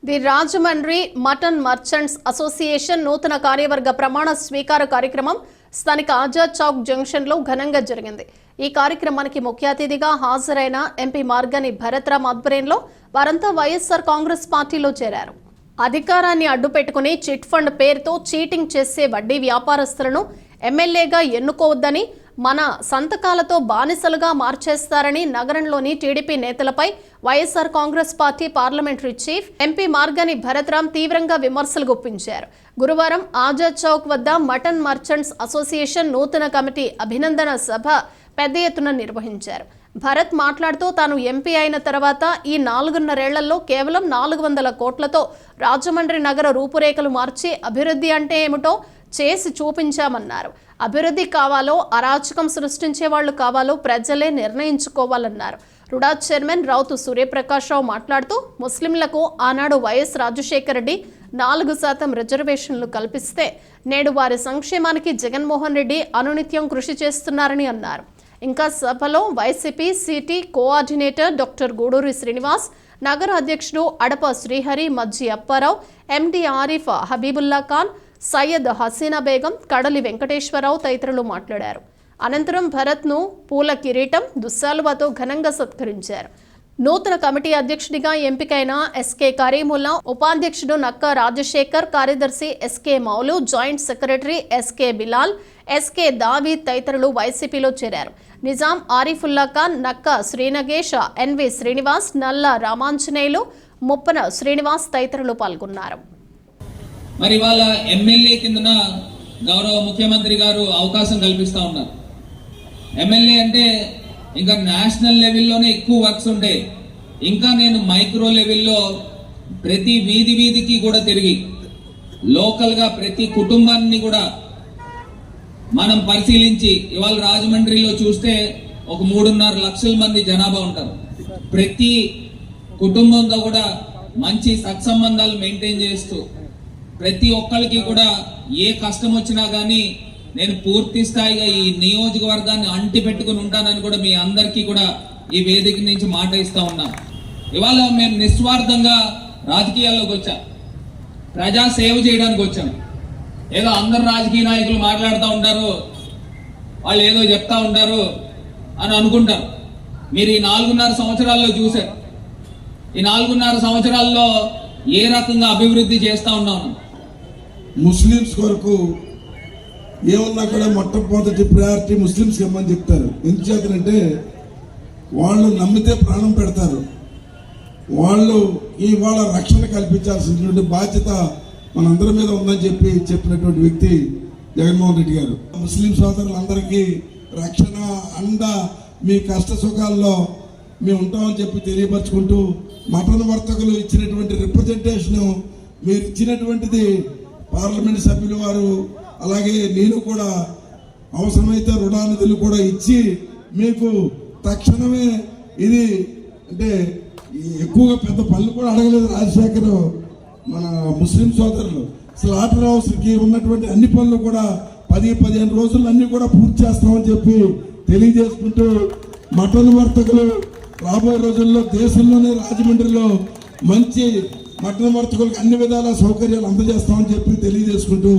The Rajahmundry mutton merchants association నూతన కార్యవర్గ ప్రమాణ స్వీకార కార్యక్రమం స్థానిక ఆజాద్ చౌక్ జంక్షన్ లో ఘనంగా జరిగింది. ఈ కార్యక్రమానికి ముఖ్య అతిథిగా హాజరైన ఎంపీ మార్గని భరత్రామ్ ఆధ్వర్యంలో వారంతా వైఎస్ఆర్ కాంగ్రెస్ పార్టీలో చేరారు. అధికారాన్ని అడ్డుపెట్టుకుని చిట్ ఫండ్ పేరుతో చీటింగ్ చేసే వడ్డీ వ్యాపారస్తులను ఎమ్మెల్యేగా ఎన్నుకోవద్దని, మన సంతకాలతో బానిసలుగా మార్చేస్తారని నగరంలోని టీడీపీ నేతలపై YSR Congress party parliamentary chief MP Margani Bharath Ram తీవ్రంగా విమర్శలు గుప్పించారు. గురువారం ఆజాద్ చౌక్ వద్ద మటన్ మర్చెంట్స్ అసోసియేషన్ నూతన కమిటీ అభినందన సభ పెద్ద ఎత్తున నిర్వహించారు. భరత్ మాట్లాడుతూ తాను ఎంపీ అయిన తర్వాత ఈ 4.5 కేవలం 400 కోట్లతో రాజమండ్రి నగర రూపురేఖలు మార్చి అభివృద్ధి అంటే ఏమిటో చేసి చూపించామన్నారు. అభివృద్ధి కావాలో అరాచకం సృష్టించే వాళ్ళు కావాలో ప్రజలే నిర్ణయించుకోవాలన్నారు. రుడా చైర్మన్ రౌతు సూర్యప్రకాష్ రావు మాట్లాడుతూ ముస్లింలకు ఆనాడు వైఎస్ రాజశేఖర రెడ్డి 4% రిజర్వేషన్లు కల్పిస్తే నేడు వారి సంక్షేమానికి జగన్మోహన్ రెడ్డి అనునిత్యం కృషి చేస్తున్నారని అన్నారు. ఇంకా సభలో YCP city coordinator doctor Guduri Srinivas, నగర అధ్యక్షుడు అడప శ్రీహరి, మజ్జి అప్పారావు, ఎండి ఆరిఫ్, హబీబుల్లా ఖాన్, సయ్యద్ హసీనా బేగం, కడలి వెంకటేశ్వరరావు తదితరులు మాట్లాడారు. అనంతరం భరత్ను పూల కిరీటం, దుస్సాలువతో ఘనంగా సత్కరించారు. నూతన కమిటీ అధ్యక్షుడిగా ఎంపికైన ఎస్కే కరీముల్లా, ఉపాధ్యక్షుడు నక్క రాజశేఖర్, కార్యదర్శి SK Moulu, joint secretary SK Bilal, SK Daveed తదితరులు వైసీపీలో చేరారు. నిజాం, ఆరిఫుల్లా ఖాన్, నక్క శ్రీనగేష్, ఎన్వి శ్రీనివాస్, నల్ల రామాంజనేయులు, ముప్పన శ్రీనివాస్ తదితరులు పాల్గొన్నారు. మరి వాళ్ళ ఎమ్మెల్యే కిందన గౌరవ ముఖ్యమంత్రి గారు అవకాశం కల్పిస్తూ ఉన్నారు. ఎమ్మెల్యే అంటే ఇంకా నేషనల్ లెవెల్లోనే ఎక్కువ వర్క్స్ ఉంటాయి. ఇంకా నేను మైక్రో లెవెల్లో ప్రతి వీధికి కూడా తిరిగి లోకల్గా ప్రతి కుటుంబాన్ని కూడా మనం పరిశీలించి, ఇవాళ రాజమండ్రిలో చూస్తే ఒక 3.5 లక్షల మంది జనాభా ఉంటారు. ప్రతి కుటుంబంతో కూడా మంచి సత్సంబంధాలు మెయింటైన్ చేస్తూ ప్రతి ఒక్కరికి కూడా ఏ కష్టం వచ్చినా కానీ నేను పూర్తి స్థాయిగా ఈ నియోజకవర్గాన్ని అంటి పెట్టుకుని ఉంటానని కూడా మీ అందరికీ కూడా ఈ వేదిక నుంచి మాట ఇస్తా ఉన్నాం. ఇవాళ మేము నిస్వార్థంగా రాజకీయాల్లోకి వచ్చాం, ప్రజా సేవ చేయడానికి వచ్చాం. ఏదో అందరు రాజకీయ నాయకులు మాట్లాడుతూ ఉంటారు, వాళ్ళు ఏదో చెప్తా ఉంటారు అని అనుకుంటారు. మీరు ఈ 4.5 సంవత్సరాల్లో చూశారు. ఈ 4.5 సంవత్సరాల్లో ఏ రకంగా అభివృద్ధి చేస్తూ ఉన్నాము. ముస్లిమ్స్ కొరకు ఏమన్నా కూడా మొట్టమొదటి ప్రయారిటీ ముస్లిమ్స్కి ఇవ్వమని చెప్తారు. ఎందుచేతంటే వాళ్ళు నమ్మితే ప్రాణం పెడతారు. వాళ్ళు ఇవాళ రక్షణ కల్పించాల్సినటువంటి బాధ్యత మనందరి మీద ఉందని చెప్పినటువంటి వ్యక్తి జగన్మోహన్ రెడ్డి గారు. ముస్లిం సోదరులందరికీ రక్షణ, అండ, మీ కష్ట సుఖాల్లో మేము ఉంటామని చెప్పి తెలియపరచుకుంటూ, మటన్ వర్తకులు ఇచ్చినటువంటి రిప్రజెంటేషను, మీరు ఇచ్చినటువంటిది పార్లమెంట్ సభ్యులు వారు, అలాగే నేను కూడా అవసరమైతే రుణానిధులు కూడా ఇచ్చి మీకు తక్షణమే ఇది అంటే ఎక్కువగా పెద్ద పనులు కూడా అడగలేదు రాజశేఖర్. మన ముస్లిం సోదరులు స్లాటర్ హౌస్కి ఉన్నటువంటి అన్ని పనులు కూడా 10-15 రోజులు అన్ని కూడా పూర్తి చేస్తామని చెప్పి తెలియజేసుకుంటూ, మటన్ వర్తకులు రాబోయే రోజుల్లో దేశంలోనే రాజమండ్రిలో మంచి మటన్ వర్తకులకు అన్ని విధాల సౌకర్యాలు అందజేస్తామని చెప్పి తెలియజేసుకుంటూ